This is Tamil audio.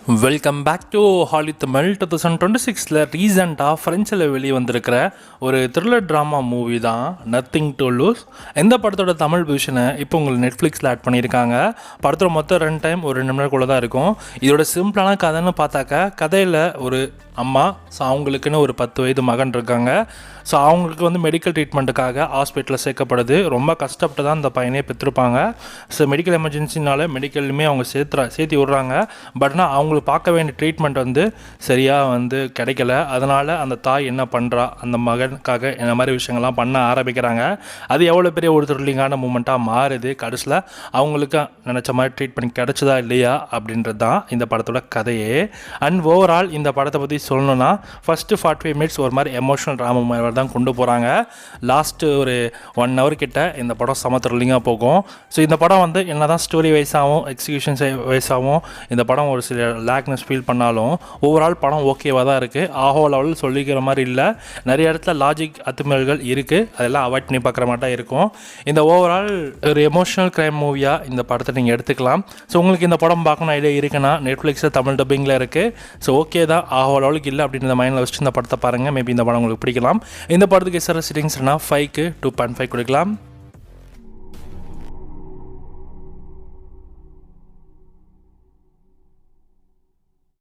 வெல்கம் பேக் டு ஹாலி தமிழ் 2026 ரீசெண்டாக ஃப்ரெஞ்சில் வெளியே வந்திருக்கிற ஒரு த்ரில்லர் ட்ராமா மூவி தான் நத்திங் டு லூஸ். இந்த படத்தோட தமிழ் விஷனை இப்போ உங்களுக்கு நெட்ஃப்ளிக்ஸில் ஆட் பண்ணியிருக்காங்க. படத்தோட மொத்தம் 2 டைம் ஒரு 2 நிமிடக்குள்ளே தான் இருக்கும். இதோட சிம்பிளான கதைன்னு பார்த்தாக்கா, கதையில் ஒரு அம்மா, ஸோ அவங்களுக்குன்னு ஒரு 10 வயது மகன் இருக்காங்க. ஸோ அவங்களுக்கு வந்து மெடிக்கல் ட்ரீட்மெண்ட்டுக்காக ஹாஸ்பிட்டலில் சேர்க்கப்படுது. ரொம்ப கஷ்டப்பட்டு தான் அந்த பையனே பெற்றிருப்பாங்க. ஸோ மெடிக்கல் எமர்ஜென்சினால மெடிக்கல்லுமே அவங்க சேர்த்தி விட்றாங்க. பட்னா அவங்களுக்கு பார்க்க வேண்டிய ட்ரீட்மெண்ட் வந்து சரியாக வந்து கிடைக்கல. அதனால் அந்த தாய் என்ன பண்ணுறா, அந்த மகனுக்காக இந்த மாதிரி விஷயங்கள்லாம் பண்ண ஆரம்பிக்கிறாங்க. அது எவ்வளோ பெரிய ஒரு த்ரில்லிங்கான மூமெண்ட்டாக மாறுது. கடைசியில் அவங்களுக்கு நினச்ச மாதிரி ட்ரீட்மெண்ட் கிடைச்சதா இல்லையா அப்படின்றது தான் இந்த படத்தோட கதையே. அண்ட் ஓவரால் இந்த படத்தை பற்றி சொல்லணும்னா, ஃபஸ்ட்டு 45 மினிட்ஸ் ஒரு மாதிரி எமோஷனல் ட்ராமா மாதிரி தான் கொண்டு போகிறாங்க. லாஸ்ட்டு ஒரு 1 hour கிட்ட இந்த படம் செம த்ரில்லிங்காக போகும். ஸோ இந்த படம் வந்து என்ன தான் ஸ்டோரி வைஸாகவும் எக்ஸிக்யூஷன்ஸ் வைஸாகவும் இந்த படம் ஒரு சில லேக்னஸ் ஃபீல் பண்ணாலும் ஓவரால் படம் ஓகேவாக தான் இருக்குது. ஆஹோ லெவலில் சொல்லிக்கிற மாதிரி இல்லை. நிறைய இடத்துல லாஜிக் அத்துமீறல்கள் இருக்குது. அதெல்லாம் அவாய்ட் பண்ணி பார்க்குற மாதிரி தான் இருக்கும். இந்த ஓவரால் ஒரு எமோஷனல் க்ரைம் மூவியாக இந்த படத்தை நீங்கள் எடுத்துக்கலாம். ஸோ உங்களுக்கு இந்த படம் பார்க்கணும் ஐடியா இருக்குன்னா நெட்ஃப்ளிக்ஸில் தமிழ் டப்பிங்கில் இருக்குது. ஸோ ஓகே தான், ஆஹோ லெவலுக்கு இல்லை அப்படின்ற மைண்டில் வச்சுட்டு இந்த படத்தை பாருங்கள். மேபி இந்த படம் உங்களுக்கு பிடிக்கலாம். இந்த படத்துக்கு சிட்டிங்ஸ்னா 5க்கு 2.5 கொடுக்கலாம்.